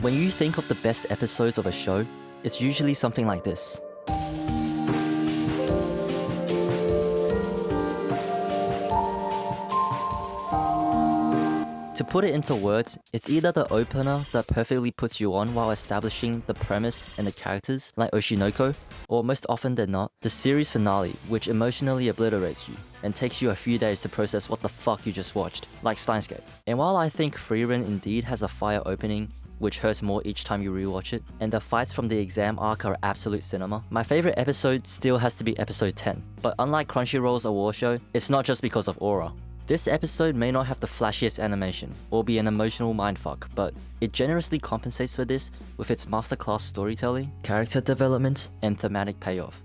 When you think of the best episodes of a show, it's usually something like this. To put it into words, it's either the opener that perfectly puts you on while establishing the premise and the characters, like Oshinoko, or most often than not, the series finale, which emotionally obliterates you and takes you a few days to process what the fuck you just watched, like Steins Gate. And while I think Frieren indeed has a fire opening, which hurts more each time you rewatch it, and the fights from the exam arc are absolute cinema, my favorite episode still has to be episode 10. But unlike Crunchyroll's award show, it's not just because of aura. This episode may not have the flashiest animation, or be an emotional mindfuck, but it generously compensates for this with its masterclass storytelling, character development, and thematic payoff.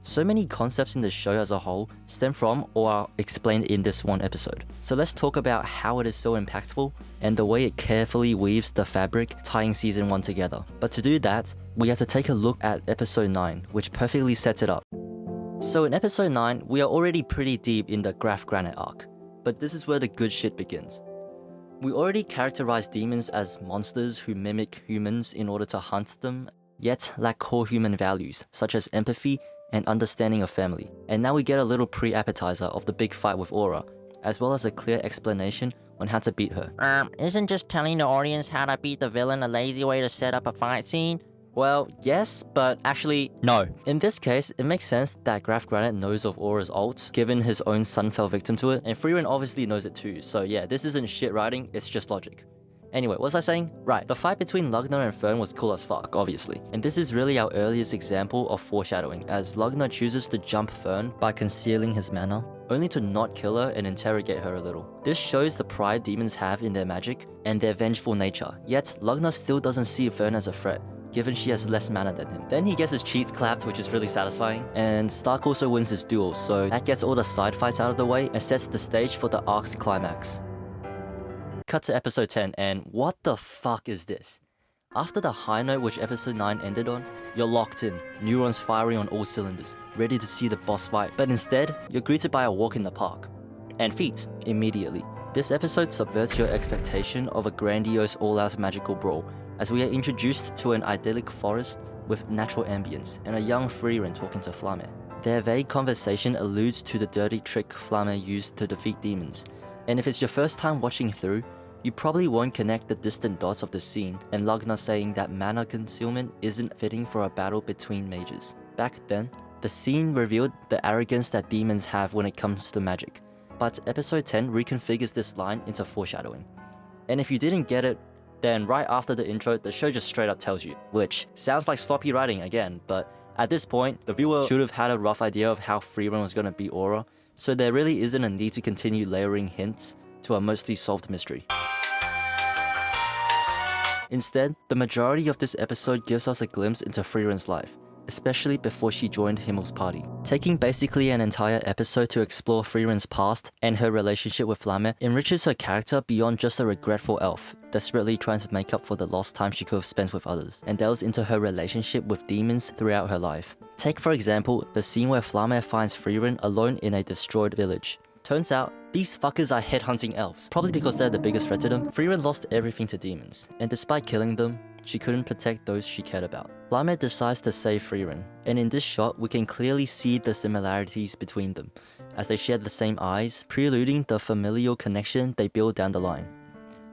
So many concepts in the show as a whole stem from or are explained in this one episode. So let's talk about how it is so impactful and the way it carefully weaves the fabric tying season 1 together. But to do that, we have to take a look at episode 9, which perfectly sets it up. So in episode 9, we are already pretty deep in the Graf Granite arc. But this is where the good shit begins. We already characterize demons as monsters who mimic humans in order to hunt them, yet lack core human values such as empathy and understanding of family. And now we get a little pre-appetizer of the big fight with Aura, as well as a clear explanation on how to beat her. Isn't just telling the audience how to beat the villain a lazy way to set up a fight scene? Well, yes, but actually, no. In this case, it makes sense that Graf Granite knows of Aura's ult, given his own son fell victim to it, and Frieren obviously knows it too, so yeah, this isn't shit writing, it's just logic. Anyway, what was I saying? Right, the fight between Lugner and Fern was cool as fuck, obviously. And this is really our earliest example of foreshadowing, as Lugner chooses to jump Fern by concealing his mana, only to not kill her and interrogate her a little. This shows the pride demons have in their magic and their vengeful nature, yet Lugner still doesn't see Fern as a threat, given she has less mana than him. Then he gets his cheeks clapped, which is really satisfying, and Stark also wins his duel, so that gets all the side fights out of the way and sets the stage for the arc's climax. Cut to episode 10, and what the fuck is this? After the high note which episode 9 ended on, you're locked in, neurons firing on all cylinders, ready to see the boss fight, but instead, you're greeted by a walk in the park. And feet, immediately. This episode subverts your expectation of a grandiose all-out magical brawl, as we are introduced to an idyllic forest with natural ambience and a young Frieren talking to Flamme. Their vague conversation alludes to the dirty trick Flamme used to defeat demons, and if it's your first time watching through, you probably won't connect the distant dots of the scene and Lugner saying that mana concealment isn't fitting for a battle between mages. Back then, the scene revealed the arrogance that demons have when it comes to magic, but episode 10 reconfigures this line into foreshadowing. And if you didn't get it, then right after the intro, the show just straight up tells you, which sounds like sloppy writing again, but at this point, the viewer should have had a rough idea of how Frieren was going to beat Aura, so there really isn't a need to continue layering hints to a mostly solved mystery. Instead, the majority of this episode gives us a glimpse into Frieren's life, especially before she joined Himmel's party. Taking basically an entire episode to explore Frieren's past and her relationship with Flamme enriches her character beyond just a regretful elf, desperately trying to make up for the lost time she could have spent with others, and delves into her relationship with demons throughout her life. Take for example, the scene where Flamme finds Frieren alone in a destroyed village. Turns out, these fuckers are headhunting elves, probably because they're the biggest threat to them. Frieren lost everything to demons, and despite killing them, she couldn't protect those she cared about. Flamme decides to save Frieren, and in this shot we can clearly see the similarities between them, as they share the same eyes, preluding the familial connection they build down the line.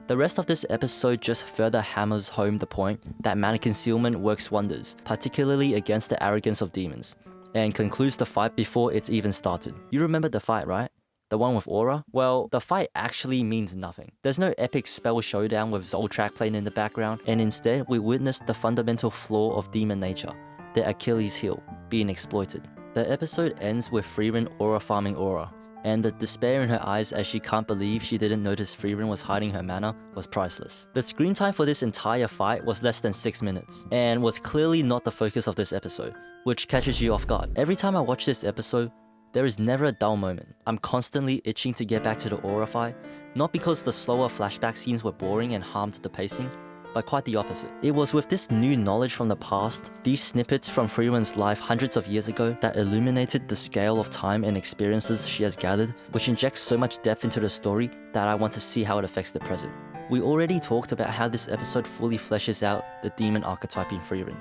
The rest of this episode just further hammers home the point that mana concealment works wonders, particularly against the arrogance of demons, and concludes the fight before it's even started. You remember the fight, right? The one with Aura? Well, the fight actually means nothing. There's no epic spell showdown with Zoltrak playing in the background, and instead we witness the fundamental flaw of demon nature, their Achilles heel, being exploited. The episode ends with Frieren Aura farming Aura, and the despair in her eyes as she can't believe she didn't notice Frieren was hiding her mana was priceless. The screen time for this entire fight was less than 6 minutes, and was clearly not the focus of this episode, which catches you off guard. Every time I watch this episode, there is never a dull moment. I'm constantly itching to get back to the Aura fight, not because the slower flashback scenes were boring and harmed the pacing, but quite the opposite. It was with this new knowledge from the past, these snippets from Frieren's life hundreds of years ago, that illuminated the scale of time and experiences she has gathered, which injects so much depth into the story that I want to see how it affects the present. We already talked about how this episode fully fleshes out the demon archetype in Frieren.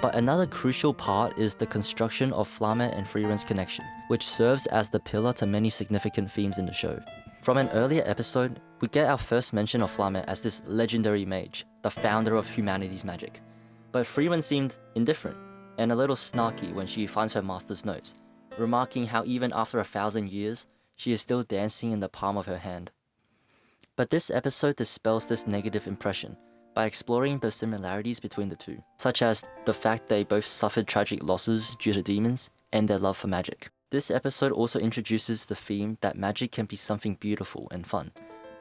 But another crucial part is the construction of Flamme and Frieren's connection, which serves as the pillar to many significant themes in the show. From an earlier episode, we get our first mention of Flamme as this legendary mage, the founder of humanity's magic. But Frieren seemed indifferent, and a little snarky when she finds her master's notes, remarking how even after 1,000 years, she is still dancing in the palm of her hand. But this episode dispels this negative impression by exploring the similarities between the two, such as the fact they both suffered tragic losses due to demons and their love for magic. This episode also introduces the theme that magic can be something beautiful and fun,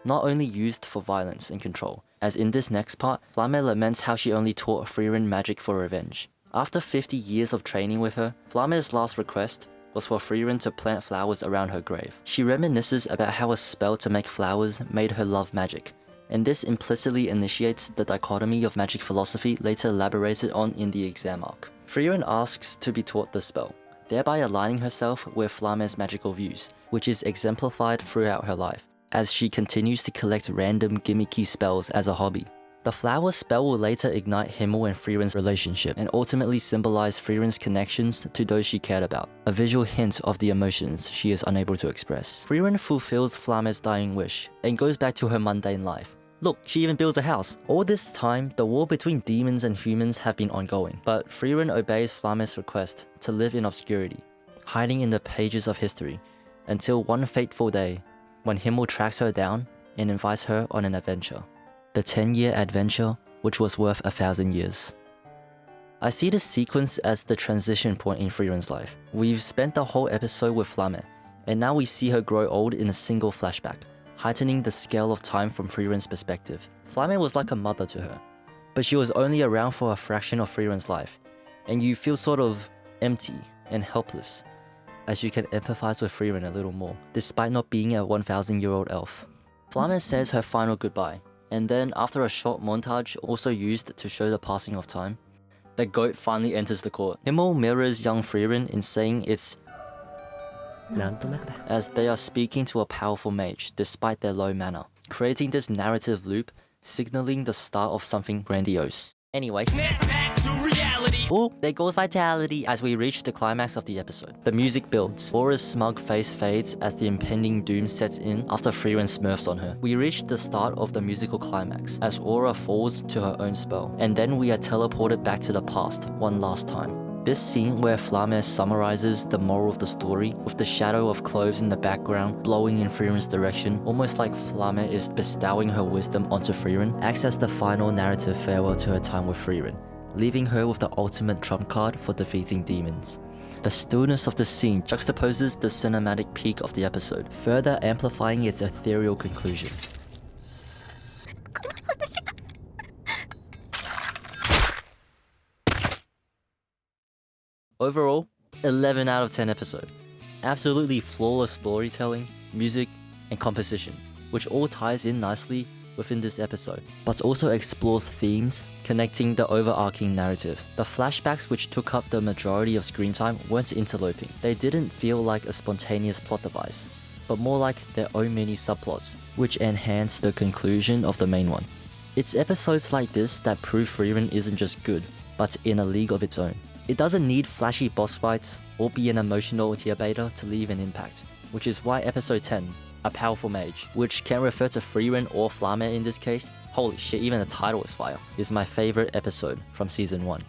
not only used for violence and control, as in this next part, Flamme laments how she only taught Frieren magic for revenge. After 50 years of training with her, Flamme's last request was for Frieren to plant flowers around her grave. She reminisces about how a spell to make flowers made her love magic, and this implicitly initiates the dichotomy of magic philosophy later elaborated on in the exam arc. Frieren asks to be taught the spell, thereby aligning herself with Flamme's magical views, which is exemplified throughout her life, as she continues to collect random gimmicky spells as a hobby. The flower spell will later ignite Himmel and Frieren's relationship and ultimately symbolize Frieren's connections to those she cared about, a visual hint of the emotions she is unable to express. Frieren fulfills Flamme's dying wish and goes back to her mundane life. Look, she even builds a house. All this time, the war between demons and humans have been ongoing, but Frieren obeys Flamme's request to live in obscurity, hiding in the pages of history, until one fateful day, when Himmel tracks her down and invites her on an adventure. The 10-year adventure, which was worth 1,000 years. I see this sequence as the transition point in Frieren's life. We've spent the whole episode with Flamme, and now we see her grow old in a single flashback, heightening the scale of time from Frieren's perspective. Flamme was like a mother to her, but she was only around for a fraction of Frieren's life, and you feel sort of empty and helpless, as you can empathize with Frieren a little more, despite not being a 1,000-year-old elf. Flamme says her final goodbye, and then after a short montage also used to show the passing of time, the goat finally enters the court. Himmel mirrors young Frieren in saying it's as they are speaking to a powerful mage despite their low manner, creating this narrative loop, signaling the start of something grandiose. Anyways, oh, there goes vitality as we reach the climax of the episode. The music builds. Aura's smug face fades as the impending doom sets in after Frieren smurfs on her. We reach the start of the musical climax as Aura falls to her own spell, and then we are teleported back to the past one last time. This scene where Flamme summarizes the moral of the story, with the shadow of cloves in the background blowing in Frieren's direction, almost like Flamme is bestowing her wisdom onto Frieren, acts as the final narrative farewell to her time with Frieren, leaving her with the ultimate trump card for defeating demons. The stillness of the scene juxtaposes the cinematic peak of the episode, further amplifying its ethereal conclusion. Overall, 11 out of 10 episode. Absolutely flawless storytelling, music, and composition, which all ties in nicely within this episode, but also explores themes connecting the overarching narrative. The flashbacks which took up the majority of screen time weren't interloping. They didn't feel like a spontaneous plot device, but more like their own mini subplots, which enhance the conclusion of the main one. It's episodes like this that prove Frieren isn't just good, but in a league of its own. It doesn't need flashy boss fights or be an emotional tier beta to leave an impact, which is why episode 10, A Powerful Mage, which can refer to Frieren or Flamme in this case, holy shit, even the title is fire, is my favorite episode from season 1.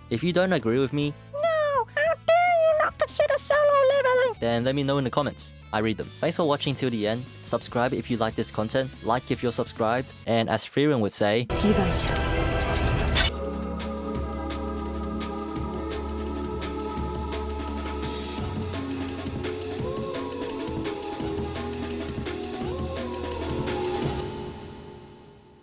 If you don't agree with me, No, how dare you not consider solo leveling? then let me know in the comments. I read them. Thanks for watching till the end. Subscribe if you like this content, like if you're subscribed, and as Frieren would say, 自害しろ